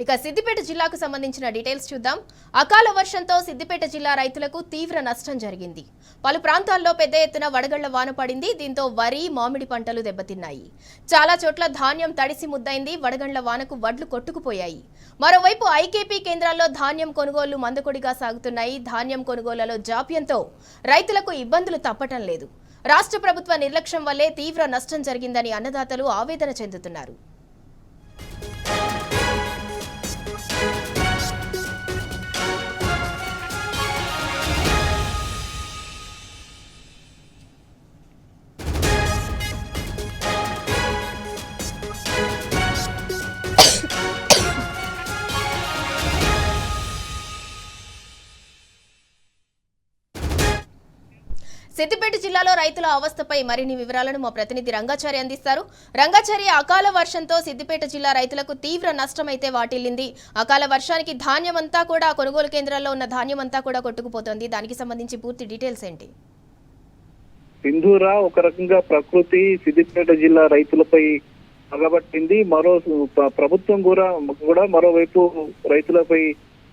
ఇక సిద్దిపేట జిల్లాకు సంబంధించిన డీటెయిల్స్ చూద్దాం. అకాల వర్షంతో సిద్దిపేట జిల్లా రైతులకు తీవ్ర నష్టం జరిగింది. పలు ప్రాంతాల్లో పెద్ద ఎత్తున వడగళ్ల వాన పడింది. దీంతో వరి, మామిడి పంటలు దెబ్బతిన్నాయి. చాలా చోట్ల ధాన్యం తడిసి ముద్దైంది. వడగళ్ల వానకు వడ్లు కొట్టుకుపోయాయి. మరోవైపు ఐకేపీ కేంద్రాల్లో ధాన్యం కొనుగోళ్లు మందకొడిగా సాగుతున్నాయి. ధాన్యం కొనుగోళ్లలో జాప్యంతో రైతులకు ఇబ్బందులు తప్పటం లేదు. రాష్ట్ర ప్రభుత్వ నిర్లక్ష్యం వల్లే తీవ్ర నష్టం జరిగిందని అన్నదాతలు ఆవేదన చెందుతున్నారు. సిద్దిపేట జిల్లాలో రైతుల అవస్థపై మరిన్ని వివరాలను మా ప్రతినిధి రంగాచారి అందిస్తారు. రంగాచారి, అకాల వర్షంతో సిద్దిపేట జిల్లా రైతులకు తీవ్ర నష్టమైతే వాటిల్లింది. అకాల వర్షానికి ధాన్యం అంతా కూడా కొనుగోలు కేంద్రాల్లో ఉన్న ధాన్యం అంతా కూడా కొట్టుకుపోతుంది. దానికి సంబంధించి పూర్తి డీటెయిల్స్ ఏంటి? సింధూరా, ఒక రకంగా ప్రకృతి సిద్దిపేట జిల్లా రైతులపై పగబట్టింది. ప్రభుత్వం కూడా మరోవైపు రైతులపై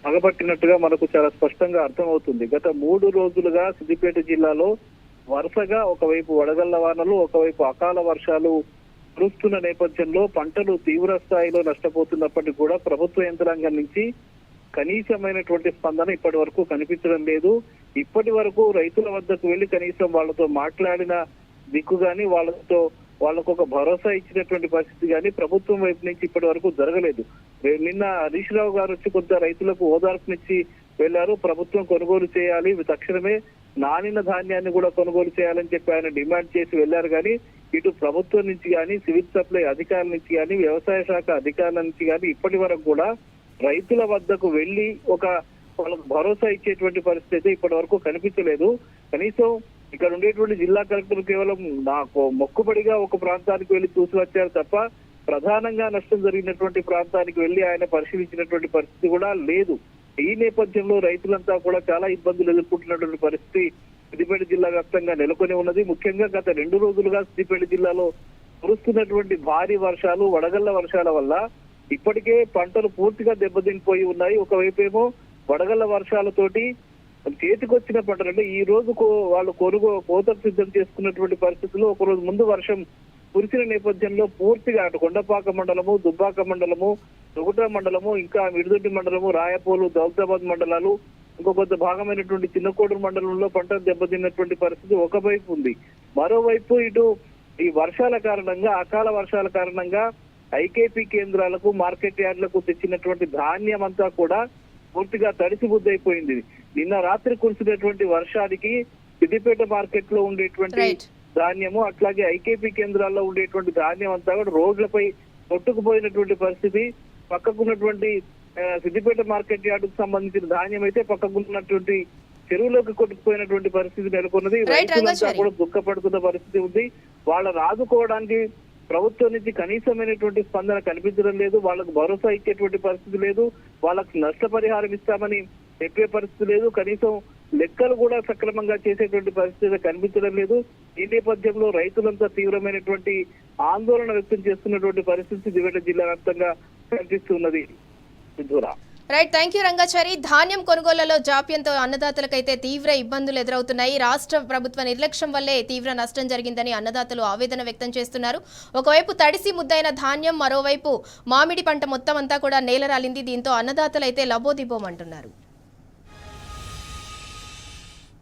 పగబట్టినట్టుగా మనకు చాలా స్పష్టంగా అర్థమవుతుంది. గత 3 రోజులుగా సిద్దిపేట జిల్లాలో వరుసగా ఒకవైపు వడగళ్ల వానలు, ఒకవైపు అకాల వర్షాలు కురుస్తున్న నేపథ్యంలో పంటలు తీవ్ర స్థాయిలో నష్టపోతున్నప్పటికీ కూడా ప్రభుత్వ యంత్రాంగం నుంచి కనీసమైనటువంటి స్పందన ఇప్పటి వరకు కనిపించడం లేదు. ఇప్పటి వరకు రైతుల వద్దకు వెళ్లి కనీసం వాళ్ళతో మాట్లాడిన దిక్కు గాని, వాళ్ళకు ఒక భరోసా ఇచ్చినటువంటి పరిస్థితి కానీ ప్రభుత్వం వైపు నుంచి ఇప్పటి వరకు జరగలేదు. నిన్న హరీష్ రావు గారు వచ్చి కొంత రైతులకు ఓదార్పునిచ్చి వెళ్లారు. ప్రభుత్వం కొనుగోలు చేయాలి, తక్షణమే నానిన ధాన్యాన్ని కూడా కొనుగోలు చేయాలని చెప్పి ఆయన డిమాండ్ చేసి వెళ్లారు. కానీ ఇటు ప్రభుత్వం నుంచి కానీ, సివిల్ సప్లై అధికారుల నుంచి కానీ, వ్యవసాయ శాఖ అధికారుల నుంచి కానీ ఇప్పటి వరకు కూడా రైతుల వద్దకు వెళ్లి వాళ్ళకు భరోసా ఇచ్చేటువంటి పరిస్థితి ఇప్పటి వరకు కనిపించలేదు. కనీసం ఇక్కడ ఉండేటువంటి జిల్లా కలెక్టర్ కేవలం నాకు మొక్కుబడిగా ఒక ప్రాంతానికి వెళ్లి చూసి వచ్చారు తప్ప ప్రధానంగా నష్టం జరిగినటువంటి ప్రాంతానికి వెళ్లి ఆయన పరిశీలించినటువంటి పరిస్థితి కూడా లేదు. ఈ నేపథ్యంలో రైతులంతా కూడా చాలా ఇబ్బందులు ఎదుర్కొంటున్నటువంటి పరిస్థితి సిద్దిపేట జిల్లా వ్యాప్తంగా నెలకొని ఉన్నది. ముఖ్యంగా గత 2 రోజులుగా సిద్దిపేట జిల్లాలో కురుస్తున్నటువంటి భారీ వర్షాలు, వడగళ్ల వర్షాల వల్ల ఇప్పటికే పంటలు పూర్తిగా దెబ్బతినిపోయి ఉన్నాయి. ఒకవైపు ఏమో వడగళ్ల వర్షాలతోటి చేతికొచ్చిన పంటలు అంటే ఈ రోజు వాళ్ళు కోతకు సిద్ధం చేసుకున్నటువంటి పరిస్థితుల్లో ఒకరోజు ముందు వర్షం కురిసిన నేపథ్యంలో పూర్తిగా అటు కొండపాక మండలము, దుబ్బాక మండలము, తొగుట మండలము, ఇంకా మిడిదొడ్డి మండలము, రాయపోలు, దౌలతాబాద్ మండలాలు, ఇంకొక భాగమైనటువంటి చిన్నకోడూరు మండలంలో పంటలు దెబ్బతిన్నటువంటి పరిస్థితి ఒకవైపు ఉంది. మరోవైపు ఇటు ఈ వర్షాల కారణంగా, అకాల వర్షాల కారణంగా ఐకేపీ కేంద్రాలకు, మార్కెట్ యార్డులకు తెచ్చినటువంటి ధాన్యం అంతా కూడా పూర్తిగా తడిసి బుద్దైపోయింది. నిన్న రాత్రి కురిసినటువంటి వర్షానికి సిద్దిపేట మార్కెట్ లో ఉండేటువంటి ధాన్యము, అట్లాగే ఐకేపీ కేంద్రాల్లో ఉండేటువంటి ధాన్యం అంతా కూడా రోడ్లపై కొట్టుకుపోయినటువంటి పరిస్థితి. పక్కకున్నటువంటి సిద్దిపేట మార్కెట్ యార్డుకు సంబంధించిన ధాన్యం అయితే పక్కకున్నటువంటి చెరువులోకి కొట్టుకుపోయినటువంటి పరిస్థితి నెలకొన్నది. రైతులంతా కూడా దుఃఖపడుతున్న పరిస్థితి ఉంది. వాళ్ళని ఆదుకోవడానికి ప్రభుత్వం నుంచి కనీసమైనటువంటి స్పందన కనిపించడం లేదు. వాళ్ళకు భరోసా ఇచ్చేటువంటి పరిస్థితి లేదు. వాళ్ళకు నష్టపరిహారం ఇస్తామని చెప్పే పరిస్థితి లేదు. కనీసం లెక్కలు కూడా సక్రమంగా చేసేటువంటి పరిస్థితి కనిపించడం లేదు. ఈ నేపథ్యంలో రైతులంతా తీవ్రమైనటువంటి ఆందోళన వ్యక్తం చేస్తున్నటువంటి పరిస్థితి సిద్దిపేట జిల్లా వ్యాప్తంగా కనిపిస్తున్నది. Right, thank you Rangachari. ధాన్యం కొనుగోళ్లలో జాప్యంతో అన్నదాతలకైతే తీవ్ర ఇబ్బందులు ఎదురవుతున్నాయి. రాష్ట్ర ప్రభుత్వ నిర్లక్ష్యం వల్లే తీవ్ర నష్టం జరిగిందని అన్నదాతలు ఆవేదన వ్యక్తం చేస్తున్నారు. ఒకవైపు తడిసి ముద్దైన ధాన్యం, మరోవైపు మామిడి పంట మొత్తం అంతా కూడా నేలరాలింది. దీంతో అన్నదాతలైతే లబోదిబోమంటున్నారు.